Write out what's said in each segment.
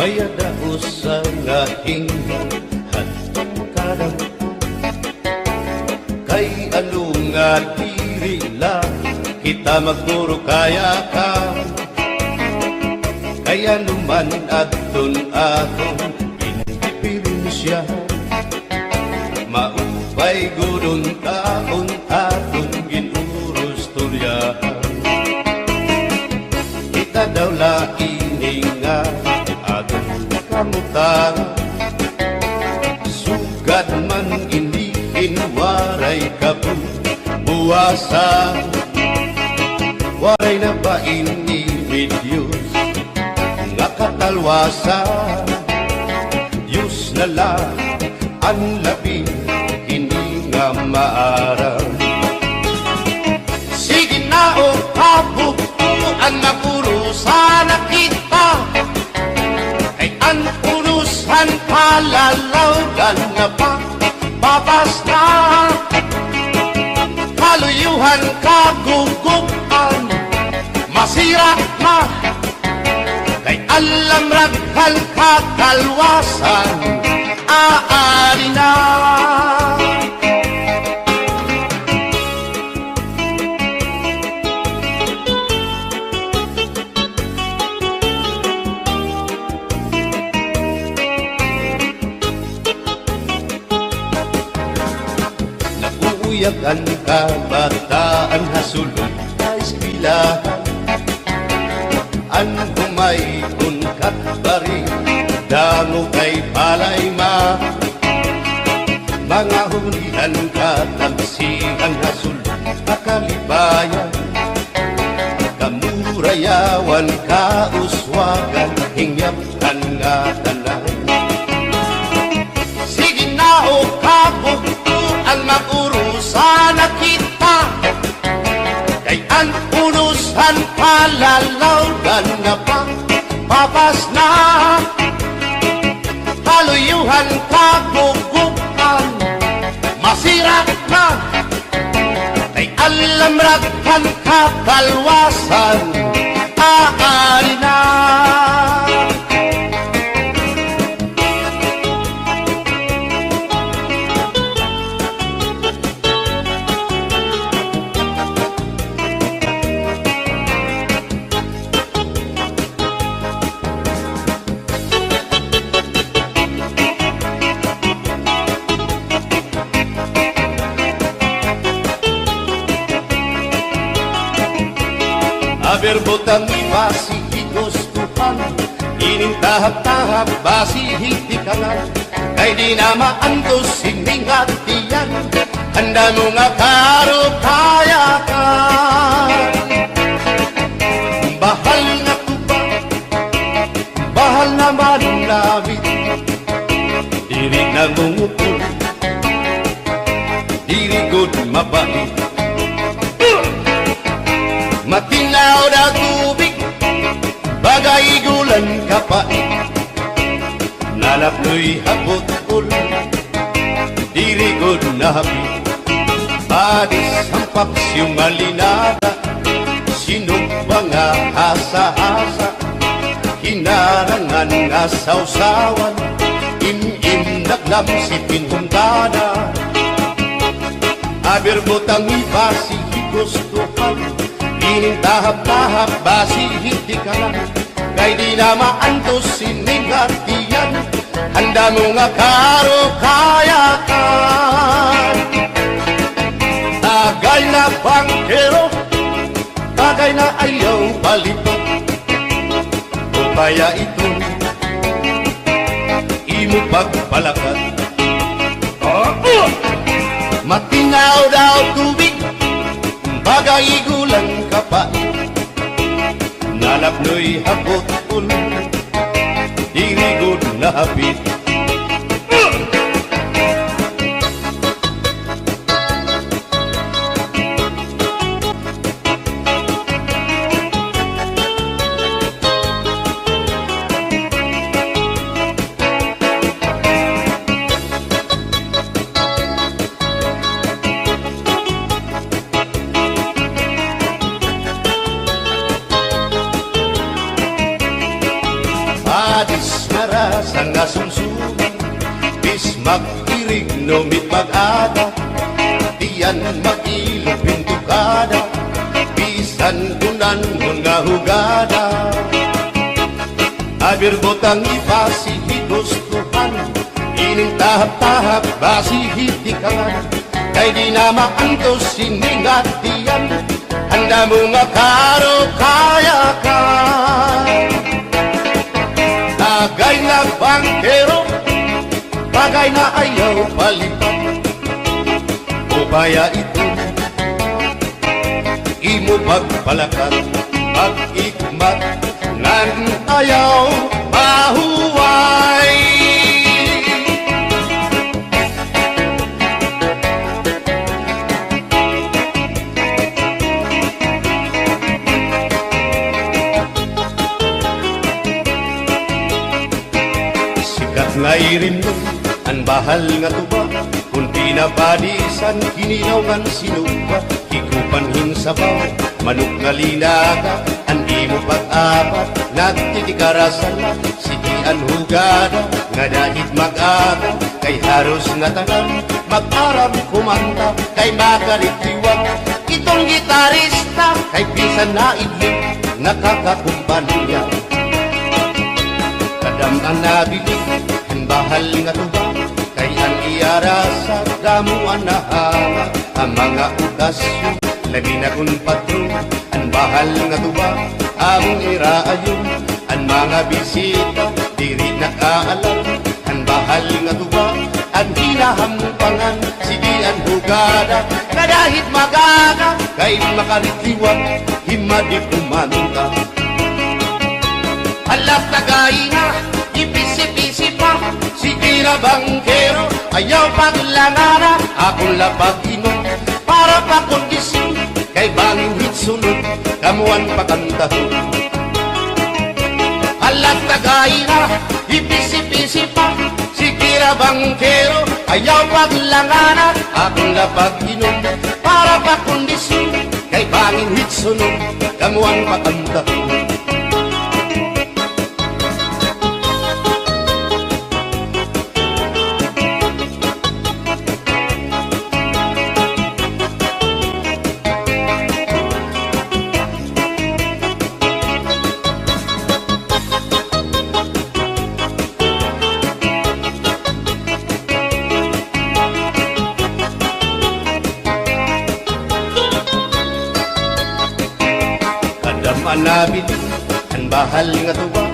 Maya daos sa ngahing kadang kay ano nga diri lang kita magpuro kaya ka kaya naman adton akong indipirensya maupay gudon taon aton ginurus turyahan kita daw laing nga aton kamutan sugad man iniin waray kabuwasan waray na ba ini-Diyos nga katalwasan Diyos na lang ang labi hindi nga maaram sige na o kabuktuan na purusan na kita kay ang purusan palalawgan na pa babas na kaluyuhan kagugupan masira na kay alam raghal kakalwasan aari na naguuyag ang kabataan hasulod sa eskwelahan ang humayun katbari damo kay palayma mga hulihan katamsihan hasulod kakalibayan kamurayawan kauswagan hingyapkan nga tanan sige na o kabuktuan mapurusan na kita kay ang purusan palalawgan na pa papas na kaluyuhan kagugupan masira na kay alam raghal kakalwasan aari na berbotang basi higustuhan inintahap-tahap basi hitikanan kay di na maantos sining hatiyan handa mo nga karo kaya ka bahal na tuba bahal na manulawit diri na mungupul diri good mabait matinaw na tubig bagay gulan kapait nalapnoy habot-ul dirigod na hapit badis ang paksyong alinada sinugba nga asa-asa hinarangan nga sausawan im-im naglamsipin humtada aberbotang ibasi higustuhan inintahap-tahap basi hitikanan kay di na maantos sining hatiyan handa mo nga karo kayakan tagay na bangkero tagay na ayaw palito upaya ito imo pagpalakat matinaw daw tubig bagay gulang kapait nalapnoy habot-ul dirigod na hapit Adis narasa nga sumsuman, bis mag-irig no mit mag-ada, diyan mag-ilog pintukada, bisan kunan mo nga hugada. Abir botang ipasi higustuhan, ining tahap-tahap basi hitikangan, kay di na maantos siningat diyan, handa mo nga karo kaya ka. Tagay na bangkero, bagay na ayaw palipat, o kaya ito imo pagpalakat, pag-ikmat nan ayaw mahuway. Nga irin mo, ang bahal nga tuba, kung pinabadisan, kininawgan sinuba, hikupan hinsabaw, manok nga linaga, andi mo pag-apat, nagtitikarasan na, sigian hugada, nga dahit mag-aga, kay haros nga tanan, mag-aram kumanta, kay makaritiwag, itong gitarista, kay pisan na idling, nakakakumpanya. Kadam ang nabilig, bahal nga tuba, kay ang iyara sa damuan na hanga, ang mga ukasyon, labi na kung patron, ang bahal nga tuba, among iraayon, ang mga bisita, diri nakaalam, ang bahal nga tuba, ang hinahampangan, sige ang hugada, kadahit magaga, kay makaritiwag, himadi kumanta. Alap tagay na, ipisi-pisi pa, sige na bangkero, ayaw paglangana, akong lapag-inom, para pa kondisyon, kay bangin hitsunod, kamuan pakantahon. Alat tagay na, ipisi-pisi pa, sige na bangkero, ayaw paglangana, akong lapag-inom, para pa kondisyon, kay bangin hitsunod, kamuan pakantahon. Manabit, ang bahal nga tuwa,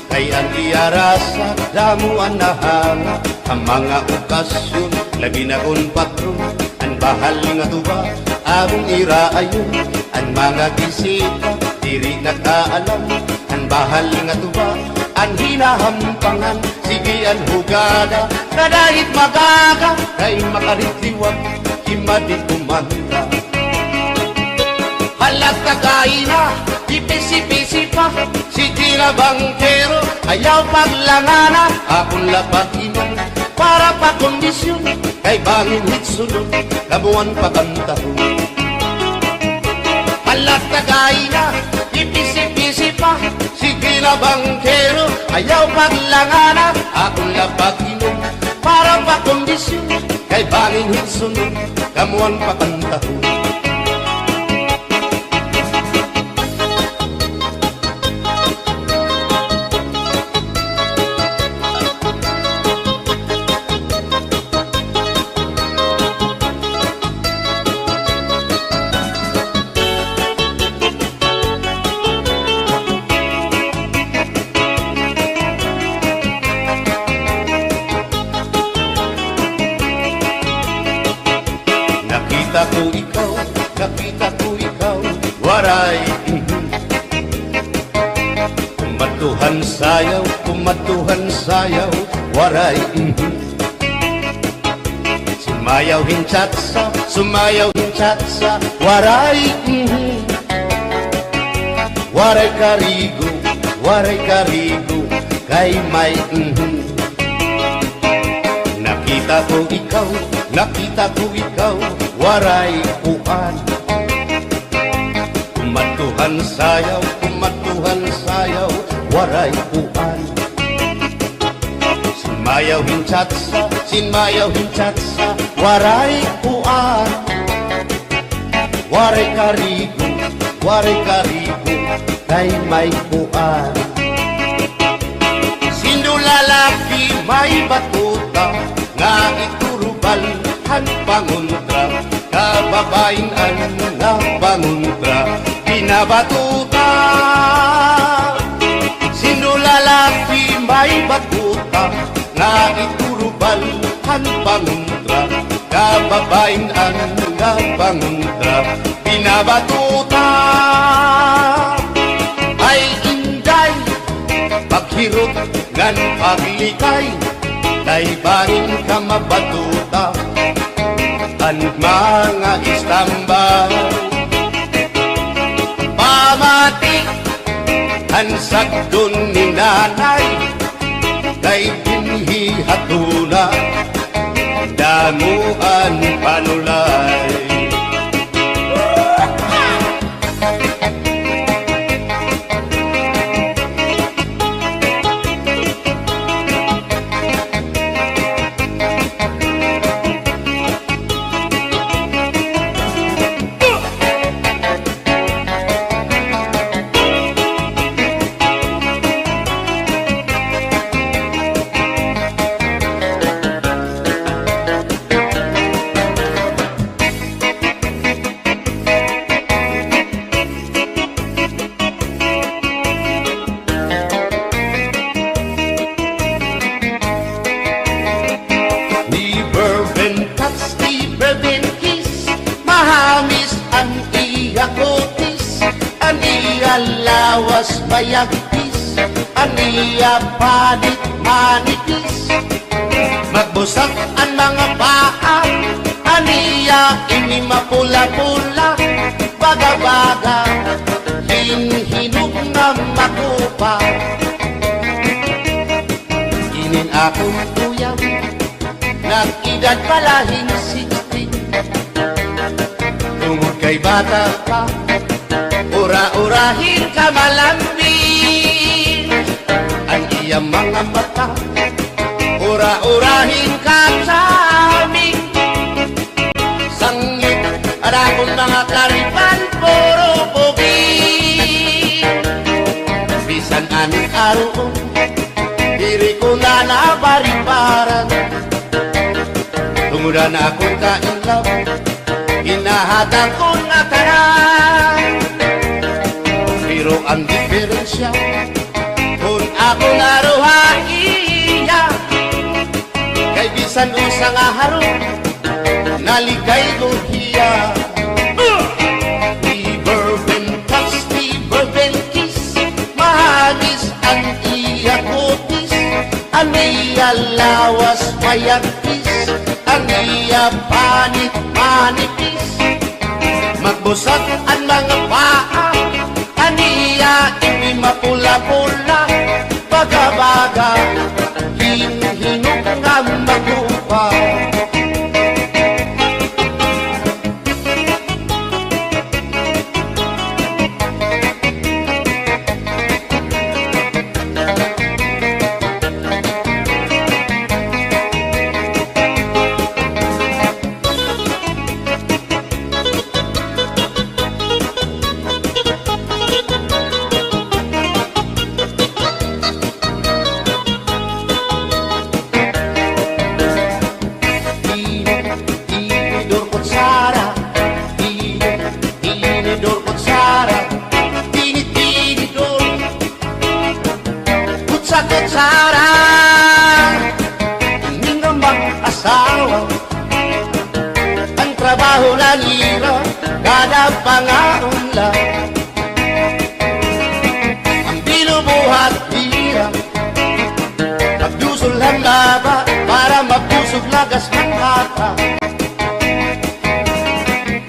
kay ang iyara sa damuan na hanga, ang mga okasyon, labi na kung patron, ang bahal nga tuwa, among iraayon, ang mga bisita, diri nakaalam, ang bahal nga tuwa, ang hinahampangan, sige ang hugada, kadahit magaga, kay makaritiwag, himadi kumanta. Halat kagay na, ipisi-pisi pa, sige na bangkero, ayaw paglangana, akong lapag-inom, para pa kondisyon, kay bangin hitsunod, kamuan pakantahon. Halat kagay na, ipisi-pisi pa, sige na bangkero, ayaw paglangana, akong lapag-inom, para pa kondisyon, kay bangin hitsunod, kamuan pakantahon. Nakita ko ikaw, waray kumatuhan sayaw, waray sumayaw hinchatsa, waray waray karigo, kay may Nakita ko ikaw, waray puan, kumatuhan sayaw, waray puan. Mayaw hinchatsa, sinmayaw hinchatsa, waray puan. Waray karigo, kay may puan. Sino lalaki may batuta, nga iturubal han panguntra, kababain ang nga panguntra, pinabatuta. Sino lalaki may batuta, nga iturubal han panguntra, kababain ang nga panguntra, pinabatuta. Ay inday, paghirot ngan paglikay, kay barin ka mabatuta ang mga istambay. Pamati ang sagdon ni nanay, kay binhi hatuna, damuan panulay. Mahamis ang iya kutis, ang iya lawas bayagtis, ang iya panit manipis. Magbusak ang mga paa, ang iya ini mapula-pula, baga-baga, hinhinug na makupa. Inin akong tuyang, nag-edad palahin 16. Tungod kay bata pa, ura-urahin ka malambing. Ang iyang mga mata, ura-urahin ka sa aming. Sangit, arakon mga karipan, puro pogi. Bisan anong aroon, diri ko na nabaribaran. Tungod na akong kainlaw, hinahatang ko na tanan. Pero ang diferensya, kung ako naruhaiya, kay bisan usang aharong, naligay ko hiya. Iberben touch, iberben kiss, mahamis ang iya kutis, ang iya lawas mayagtis, ang iya panit manipis. Magbusak ang mga paa, aniya ini mapula-pula, baga-baga, hinhinug nga magupa. Kutsara, hindi nga mag-asawa, ang trabaho na nila, kada pangaunla. Ang binubuhat nila, magdusol ang laba, para mabusog lagas ng hata.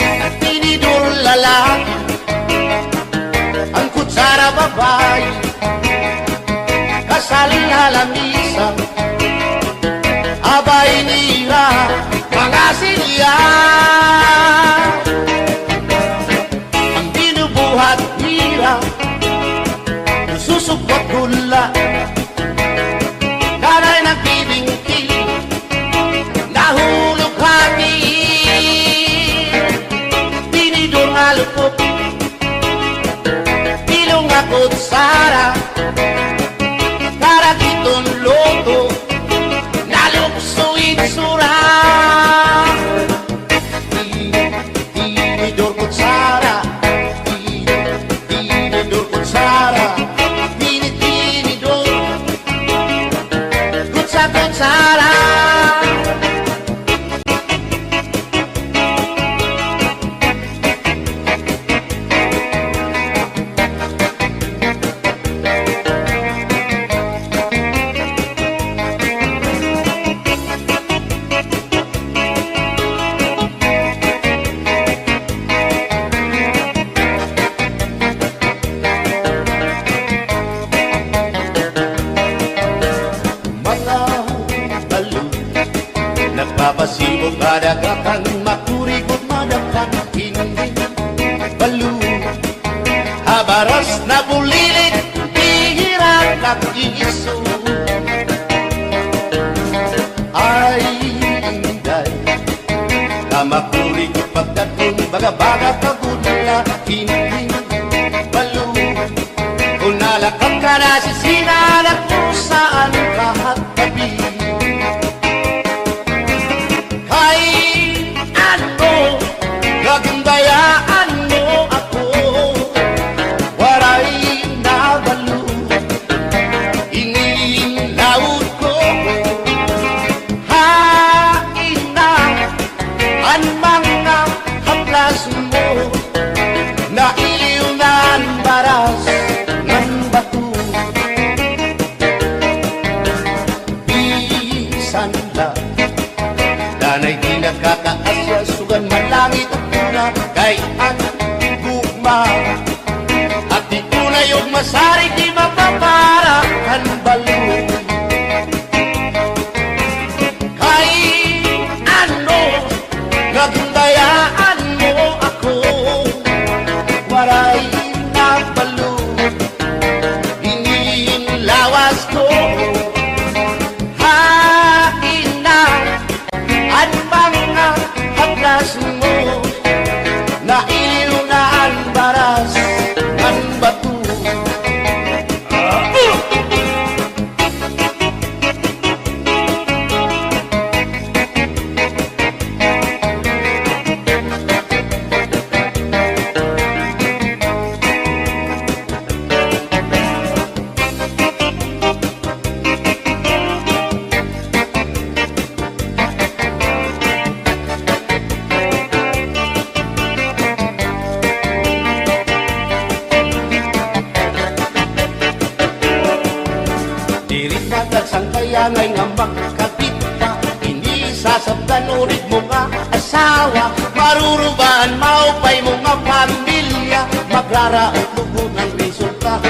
Ang tinidor lalaki, ang kutsara babae, kasaling halamisa, abay nila, mga silya. Ang binubuhat nila, susupot gula, kanay nagpibing kutsara para kitong loto naluksuin sura. Tinidor kutsara, tinidor kutsara, tinidor kutsara. Nagpapasibog kadagatan, makurikot madapan, hindi balo. Habaras na bulilit, bihirang nag-iiso. Ay, inday, na makurikot pagkatong baga-baga kagudla, hindi balo. Kung nalakap ka na sisinanak mo saan kahat tabi. Gagandayaan mo ako, waray nabalo, inilaot ko, hain na ang mga haplas mo, nailiw na ang baras ng bato. Bisan lang, danay di nagkakaasya, sugan man langit kay ang gugma at di ko na yung masarig di mapapara kan balo. Kay ano nagundayaan mo ako, waray na balo, inilawas ko, hain na at mga haplas mo, nailiw na ang baras ng bato. Sangkayanay nga makakapit pa, hindi sasabdan ulit mo nga asawa, marurubaan maupay mo nga pamilya, magraraot lugo ng resulta.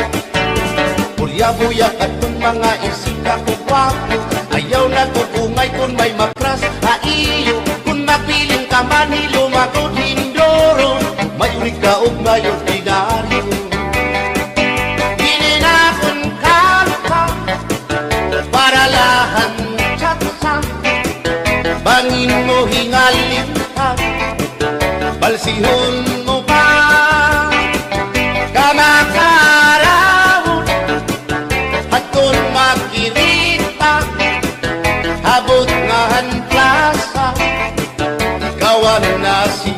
Bulya-buyak at kung mga isika ko gwapo, ayaw na tutungay kung may mapras haiyo, kung mapiling ka manilo makot hindoro, may urig ka o may ordinaryo. Paralahan tsatsa, bangin mo hingalintan, balsihon mo pa, kamakarahon, at kung makirita, habot ngahan plasa, ikaw ang nasiyaw.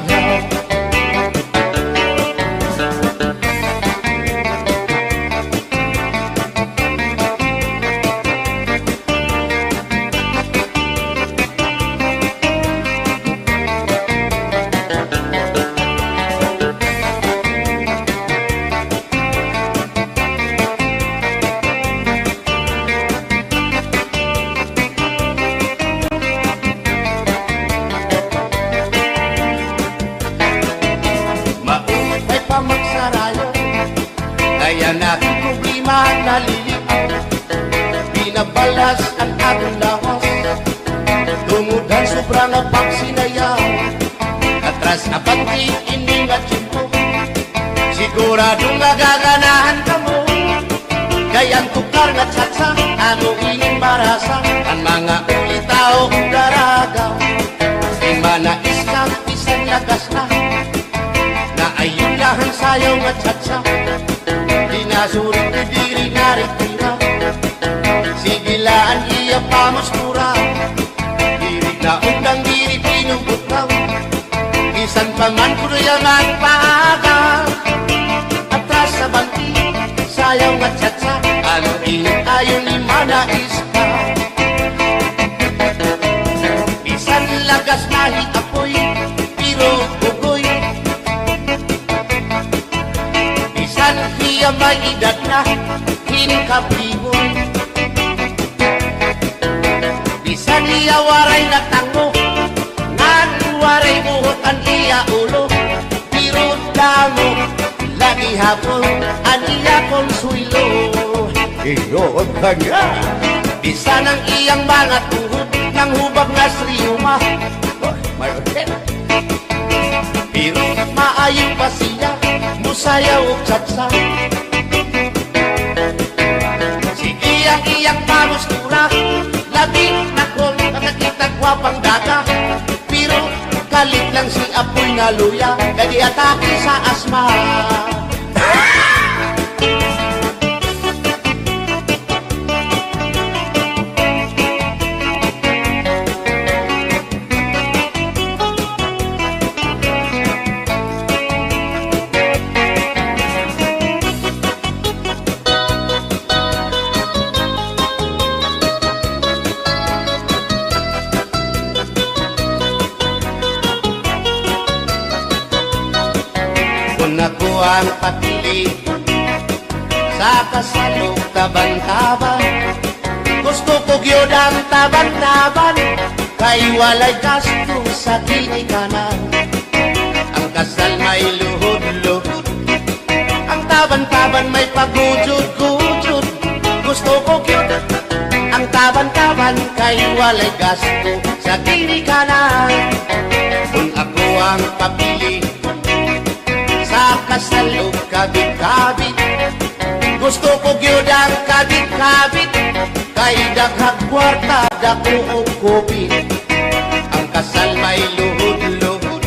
Kaya natin problema nalilian, binabalas ang ating lawas, tumudan sobrang pagsinayang, atras na pati ining at yun, siguradong nagaganahan ka mo, kaya ang tukar na tsatsa, ano ining marasa, ang mga ulitao daragaw, di manais kang isang lagas na ayun lahan sayaw nga tsatsa, di na Nasurit na diri naritira, sigilaan iya pamustura, diri na undang diri pinubutaw, isan paman kuno yung agpaga, atras sa banti, sayaw nga tsatsa, ano init ayon ni manais ka. Bisan lagas nahi apoy, pero bugoy, bisan hiya may edad na, hinkapriboy, bisan hiya waray na tango, ngan waray buhot ang iya ulo, pero damo, lagi hapon, ang iya konsuelo. Iyo ka nga. Bisan ang iyang mga tuhod, ng hubag nga sriyuma, may hotel. Pero maayo pa siya, musayaw o tsatsa. Sige ang iyang pamustura, labi na kong nakakita gwapang daga. Pero kalit lang si apoy na luya, kadi atake sa asma. Ako ang papili sa kasalog taban-taban, gusto ko gyud ang taban-taban, kay walay gasto sa ginikanan. Ang kasal may luhod-luhod, ang taban-taban may pagujud-gujud, gusto ko gyud ang taban-taban, kay walay gasto sa ginikanan. Kung ako ang papili sa kasalog kabit-kabit, gusto ko gyud ang kabit-kabit, kay daghang kwarta dako og kupit. Ang kasal may luhod-luhod,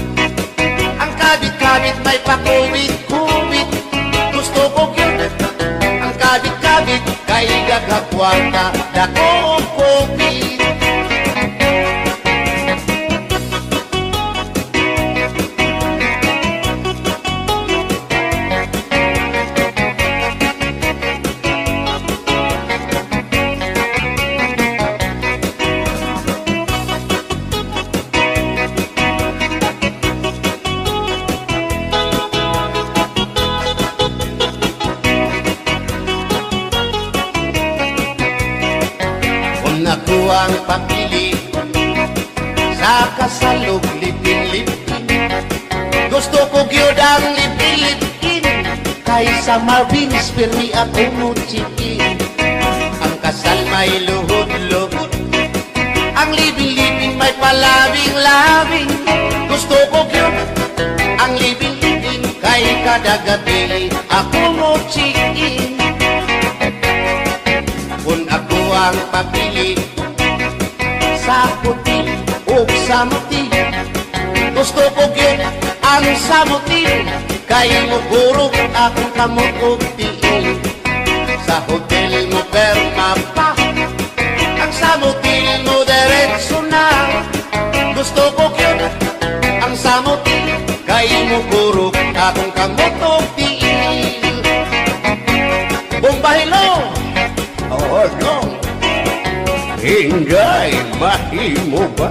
ang kabit-kabit may pakubit-kubit, gusto ko gyud ang kabit-kabit, kay daghang kwarta dako og kupit. Ako ang papili sa kasalog lipin-lipin, gusto ko gyud ang lipin-lipin, kaysa Marvin's Permi ako muchikin. Ang kasal may luhod-luhod, ang lipin-lipin may palabing-labing, gusto ko gyud ang lipin-lipin, kay kada gabi ako muchikin. Kung ako ang papili sa puti o sa muti, gusto ko gyud ang samuti, kay mugurog akong kamot og tiil. Sa hotel mo perma pa, ang samuti mo diretso na, gusto ko gyud ang samuti, kay mugurog akong kamot og tiil. Bumbahilo! Oh no, hinday mahimo ba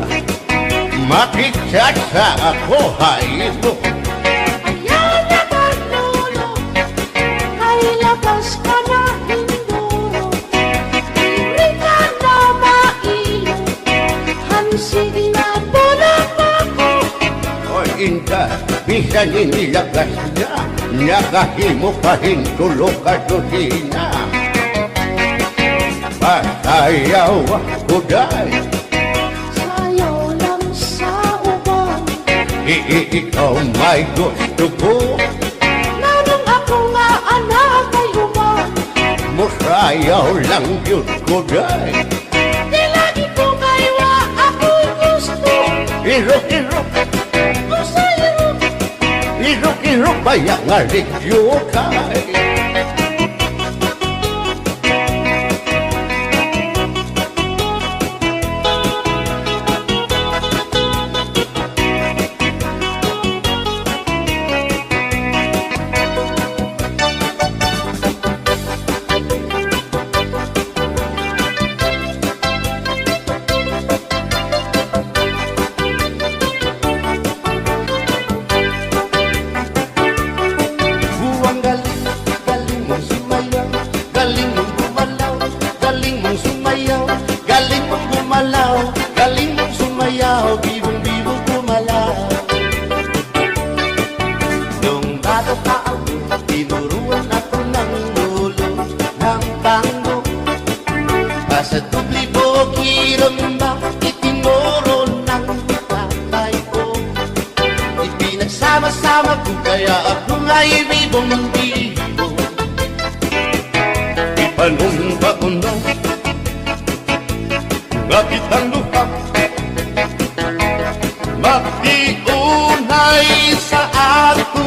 makitsatsa ako haylo? Ayaw na kanolo, kay labas ka na induro, dili ka na mailo, hansig na bulang ako. O inda, bisan inilagas na, nakahimo pa hintulog ka susina. Pasayaw ako dahil Sayaw lang sa uban, ikaw may gusto ko. nanong ako nga anak ay uban, Musayaw lang yun ko dahil di lagi ko kaywa ako gusto. irok-irok, Gusto irok, irok-irok bayang aligyo kay panumbaon na nga kitang duha magtiunay sa ato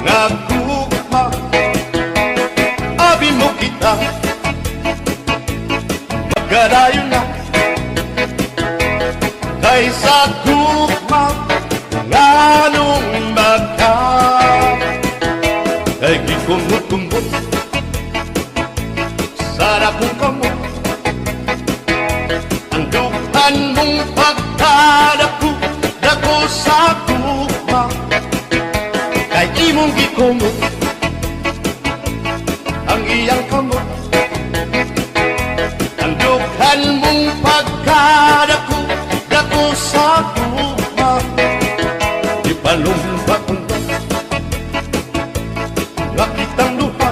nga gugma abi mo kita magkadayon na kay sa gugma nganong magka kay gikumot-kumot sarap kong kamot ang dukan mong pagkadako dako sa gugma kay imong gikumot ang iyang kamot ang dukan mong pagkadako dako sa gugma ipalumba kong nakitang duha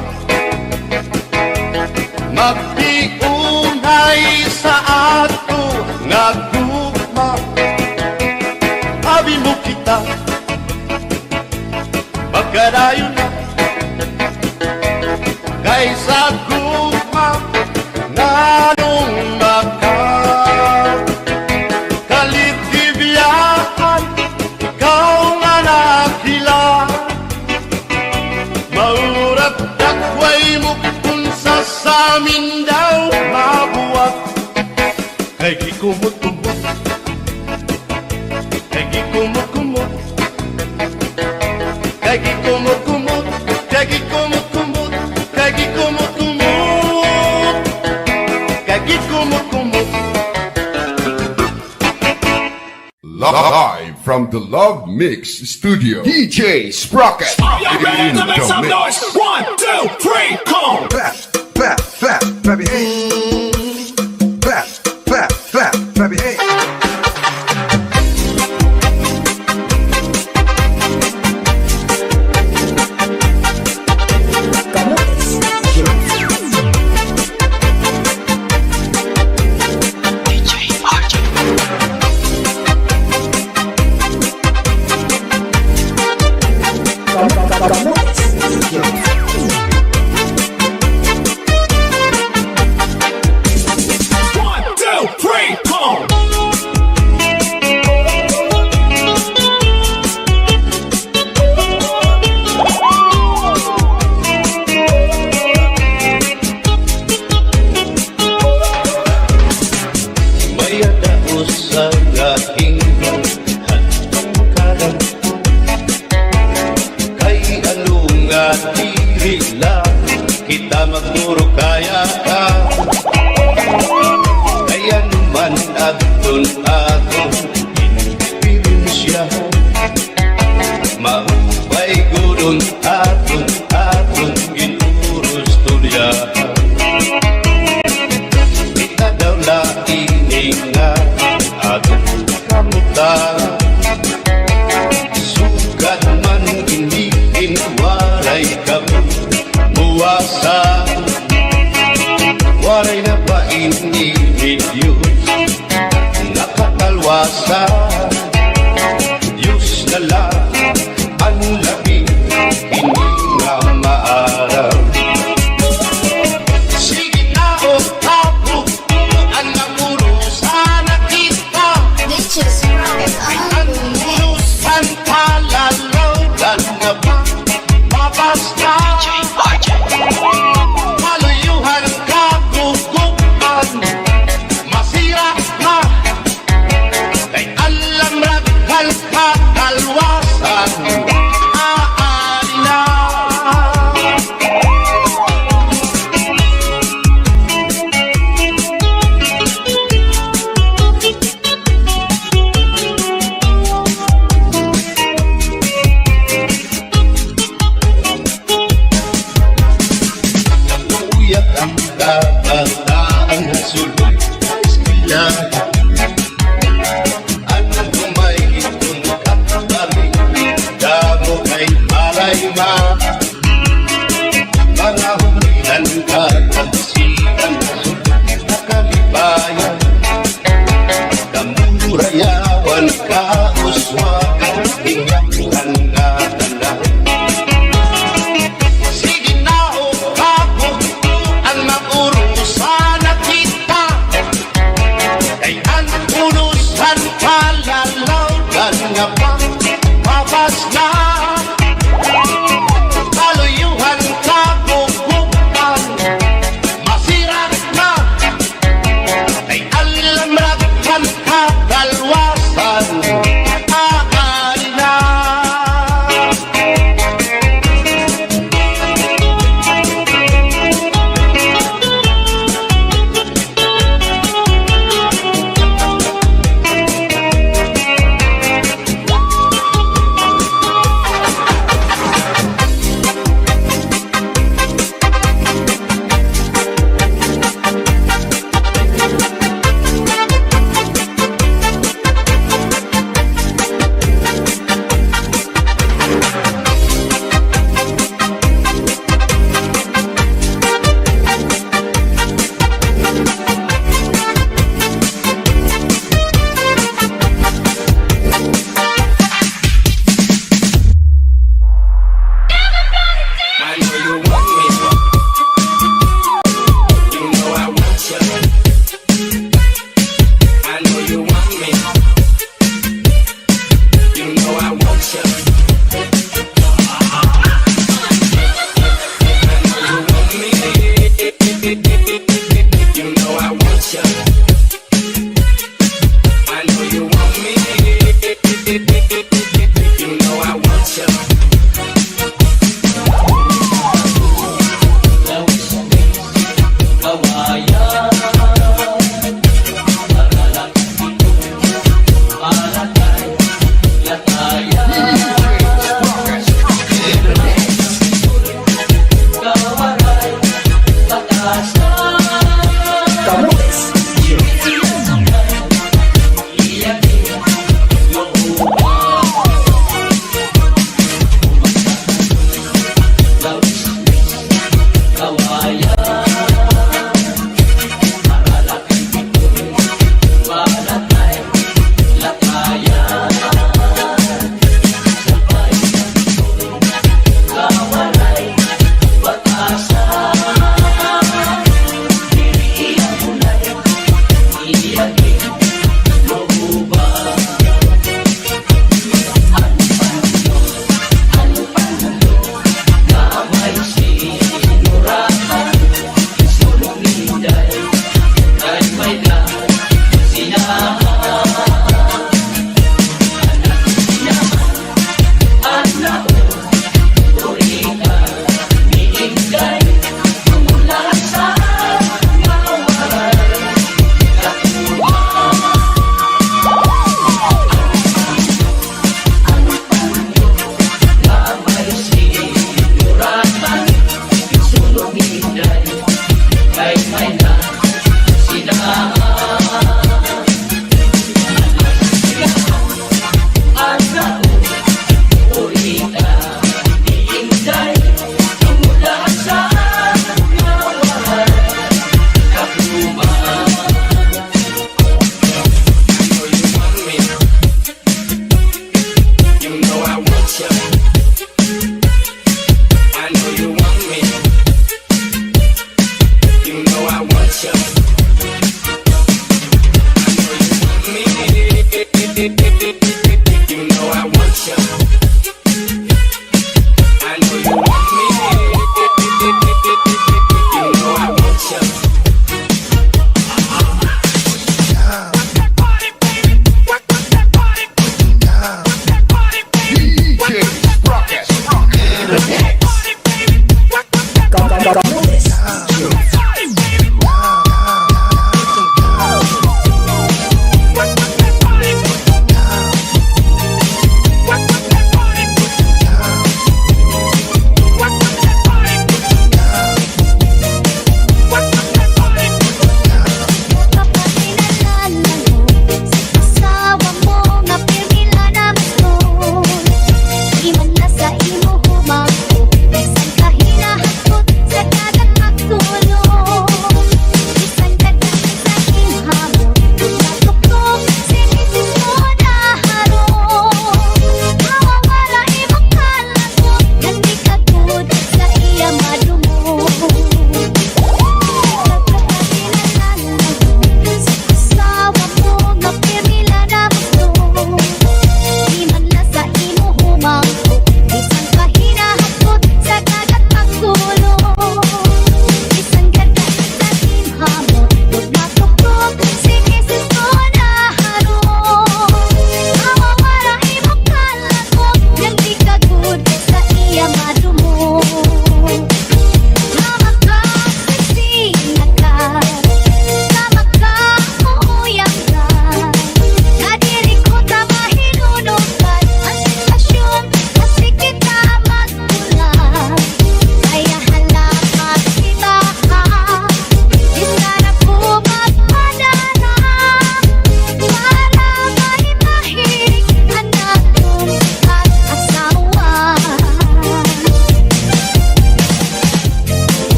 magtiunay sa ato nga gugma abi mo kita magkadayon na kay sa gugma nganong maka kalitibiyaan ikaw nga nakila maurat dakway mo kunsa sa amin daw mabuwag kay gikumot-kumot kay gikumot-kumot kay gikumot-kumot kay gikumot-kumot kay gikumot-kumot kay gikumot-kumot. Live from the Love Mix Studio, DJ Sprocket. Are you ready to make some noise? 1, 2, 3, come on! Clap, clap, clap, clap your hands. Clap, clap, clap, clap your hands. Kita magmuro kaya ka kaya naman aton inspirasya mahupay gudon aton ginurus tulya kita daw laing nga aton kamutan sugat man iniin waray kami puasa waray na ba ini-video nakatalwasa Diyos na lang ang labing hindi nga maaraw sige na o tapo ang namuro sana kita ang lulusan palalaw dan na ba mabasta maluyuhan kagugupan masira na kay alam raghal kakalwasan aari na uyak ang kabataan na sulod sila ano may itong kapatali damo kay malay ma panahon ilan ka tagsigan nakalibayan kamurayawan ka uswagan ingatan nga tanda sige na o ako ang mauro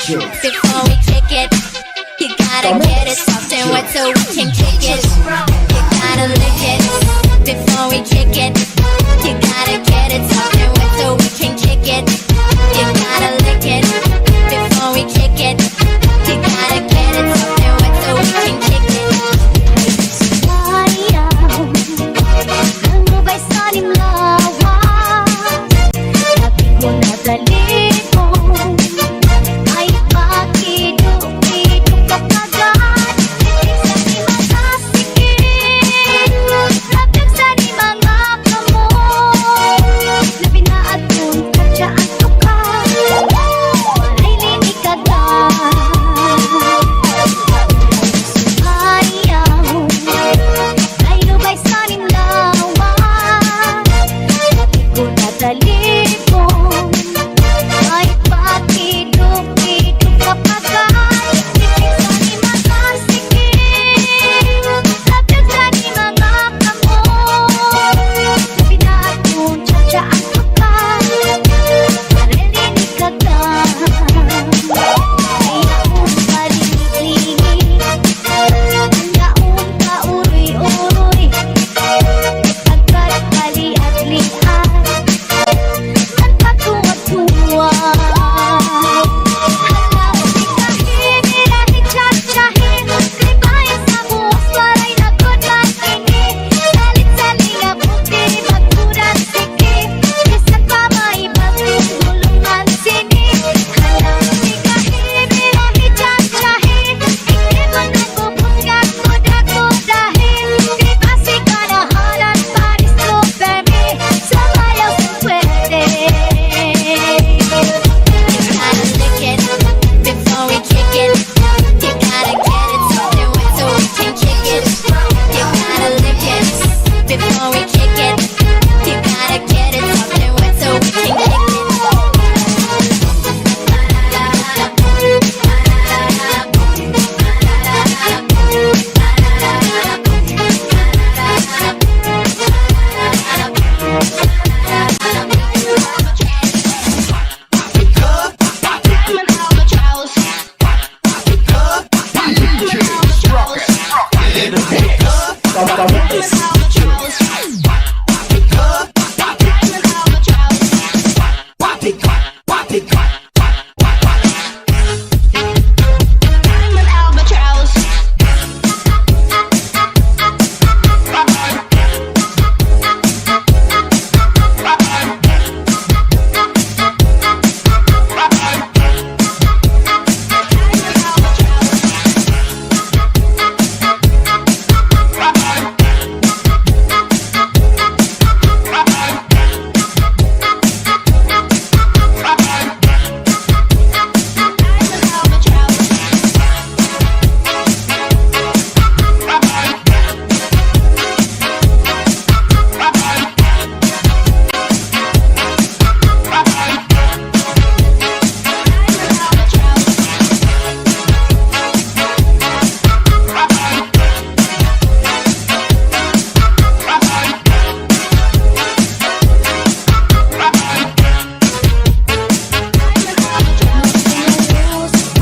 Before we kick it, you gotta get it soft and wet so we can kick it. You gotta lick it before we kick it. You gotta get it soft and wet so we can kick it. You gotta lick it before we kick it. You gotta get it soft and wet so we can kick it. Ang ubay sa nimlawan, lapit mo na dali mo. Ay pakiduk-iduk ka kagad, titig sa di makasikip, lapit sa di mga kamo. Labi na at kung kadyaan to ka, walay linig ka na. Ayaw, ay ubay sa nimlawan, lapit ko na dali mo. Ay pakiduk-iduk ka pagkat, titig sa di makasikip, lapit sa di mga kamo. Labi na at kung tsatsaan ko ka, marinig ka na. Ay akong palilig-ligig, ang yaong kauroy-uroy, pagkat kali at lihat, ang patuwad-tuwad. Hala, sikahin, nirahin, tsatsahin, kribayan sa buwas, waray na good makinig. Salit-saling abuti, magkuran sikip, bisan pa maibagin, gulungan sinig. Hala, sikahin, nirahin, tsatsahin, hindi mo nagpupunggak, kudak-kudahin, kribasi kanahanan, panis to bemi, sumayaw sa pwede. You gotta lick it before we kick it. You gotta get it soft and wet so we can kick it. You gotta lick it before we kick it. You gotta get it soft and wet so we can kick it.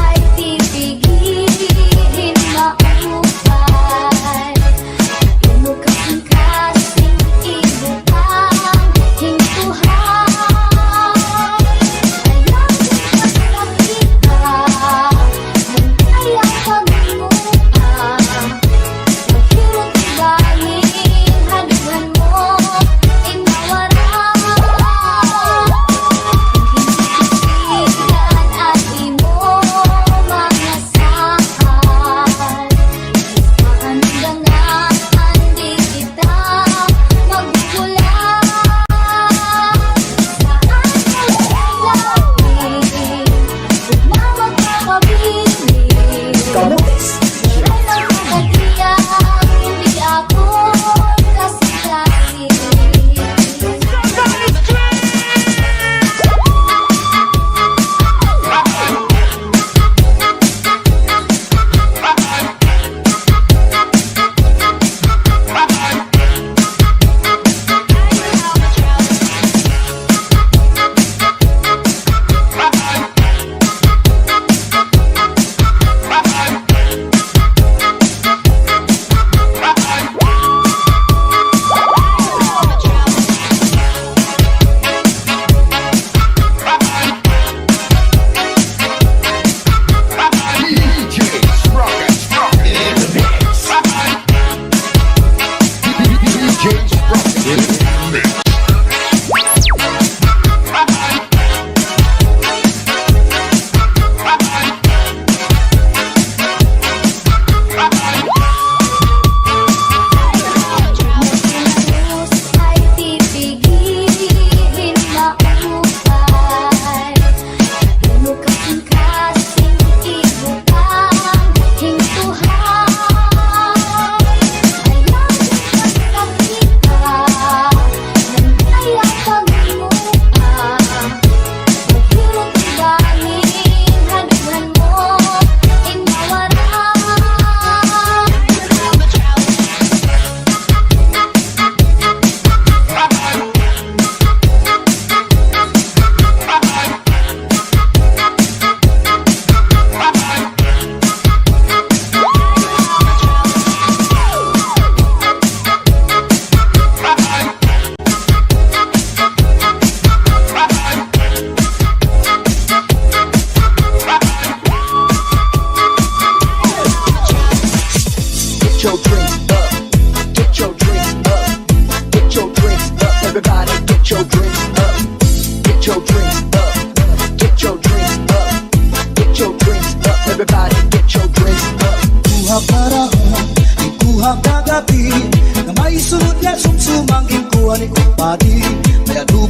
Ay tibigin maupay, lumukang kasing ibutang hintuhan. Ayaw kita, ayaw pagmuha, maghirot ibahin, haduhan mo, inawaran. Hinihigan at di mo mga sakal, paandangan di kita magkukulang. Saan lalapin, huwag na magkakabilis. Wala nang magagiyang, hindi ako kasing-kasing.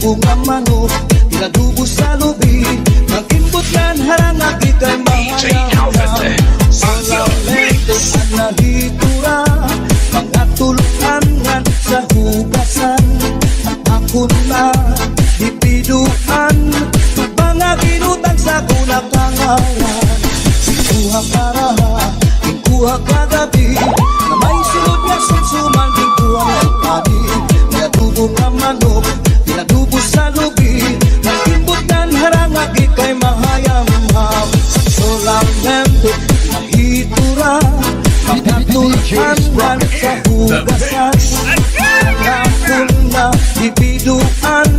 pinadubong ang manok, pinadubo sa lubi, nag-inbutnan harangag ikay mahayang solamente at nahitura, mga tuluanan sa hugasan, ako na dipiduan, mga ginutang sa kunakangalan, sikuha karaha, tingkuha kagabi, na may sunod nga sunsuman, tingkuha ng pani, pinadubong ang manok, pinadubo sa lubi, nag-imbutan harangag ikay mahayam-ham, solamente nahitura, mga tuluanan sa hugasan, ako na dipiduan,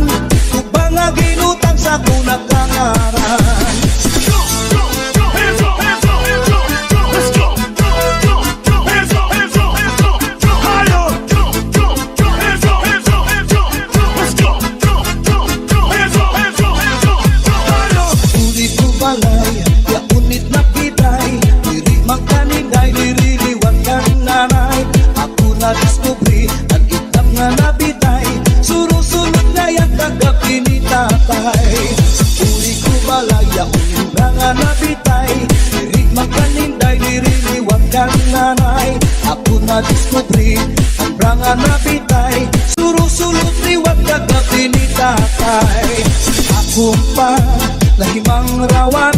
mga ginutang sa kunakangaran. Hands up, hands up, hands up, let's go. Hands up, hands up, hands up, higher. Hands up, hands up, hands up, let's go. Hands up, hands up, hands up, higher. Ulit ko balay, ya unit na piday, diri magkaninday, diriliwan kang nanay. Ako na diskubri, ang itam nga nabitay, surusunod na yan kagabi ni tatay. Ulit ko balay, ya unit na nga nabitay, diri magkaninday, diriliwan kang nanay. Ako na diskubri, ang branga nabitay, surusunod liwat kagabi ni tatay. Ako pa lahimang rawan,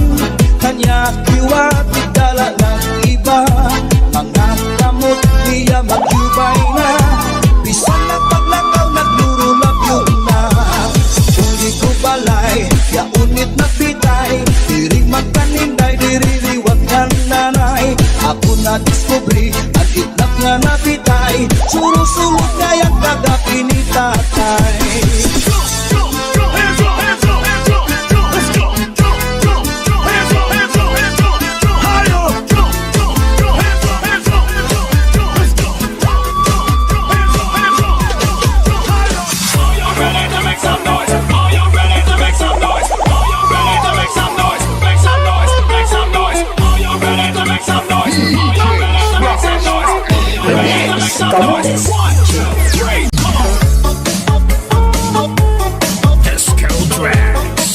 kanya kiwat igdala ng iba, mga kamot niya magyubay na, bisan nagpaglakaw naglurulabyo na. Uli ko balay, ya unit na pitay, diri magkaninday, diri liwat ng nanay. Ako na diskubri, ang itlap nga napitay, surusulot nga yung kagabi ni tatay. Hands up, hands up, hands up, let's go. Hands up, hands up, hands up, higher. Hands up, hands up, let's go. Hands up, hands up, higher. Are you ready to make some noise? Are you ready to make some noise? Are you ready to make some noise? Make some noise, make some noise. Are you ready to make some noise? Are you ready to make some noise? Are you ready to make some noise? 1, 2, 3, come on. Disco Drags.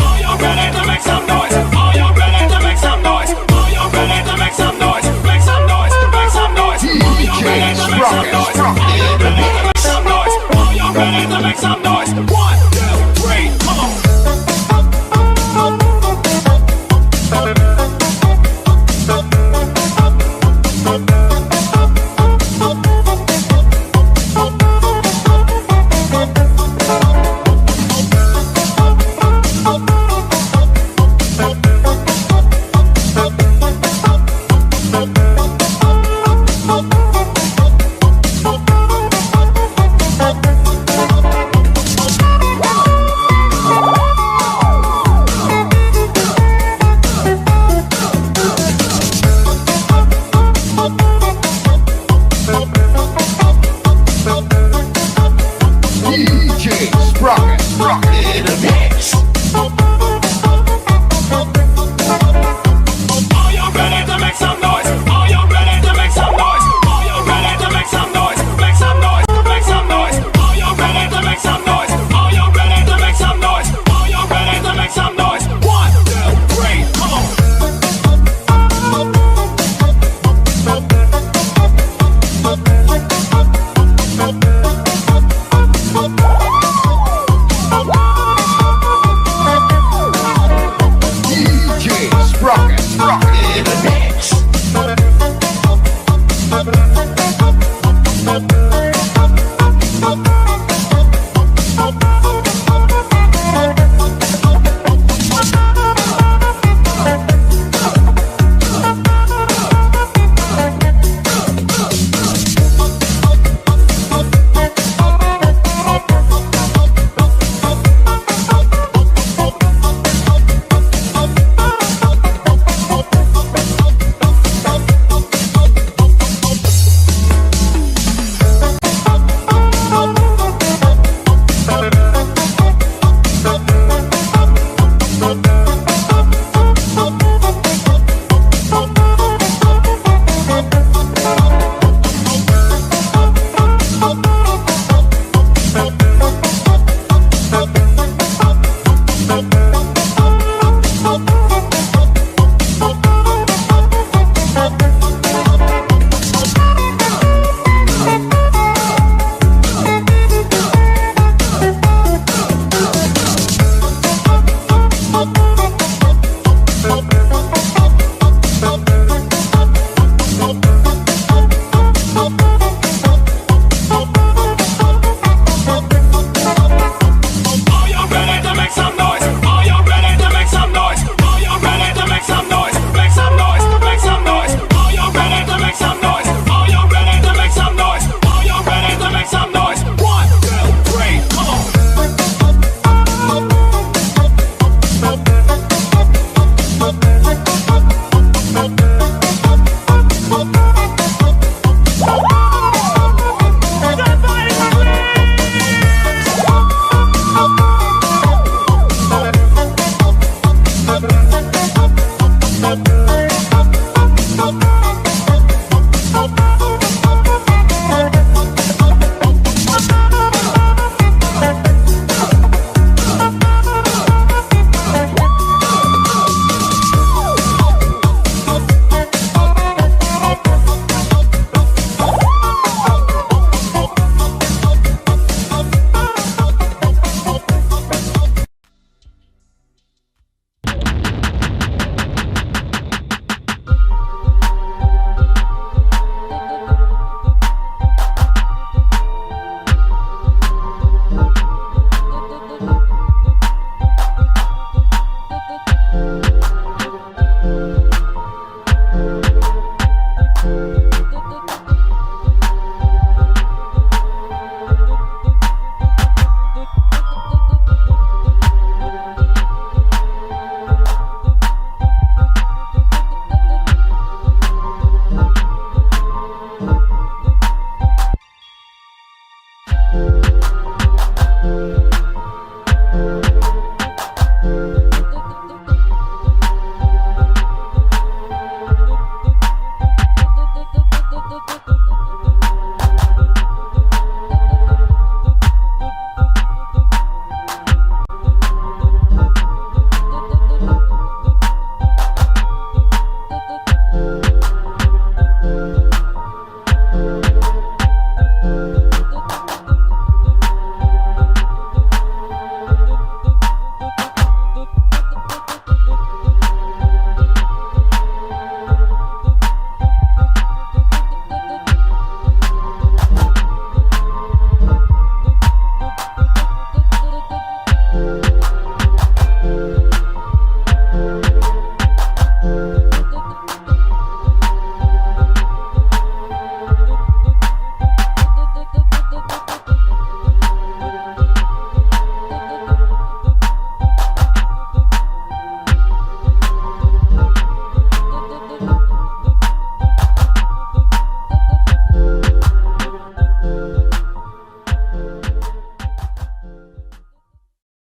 Are you ready to make some noise? Are you ready to make some noise? Are you ready to make some noise? Make some noise, make some noise. Are you ready to make some noise? Are you ready to make some noise? Are you ready to make some noise? 1, 2, 3, come on. DJ Sprocket in the mix. Are you ready to make some noise? Are you ready to make some noise? Are you ready to make some noise? Make some noise, make some noise. Are you ready to make some noise? Are you ready to make some noise? Are you ready to make some noise? 1, 2, 3, come on.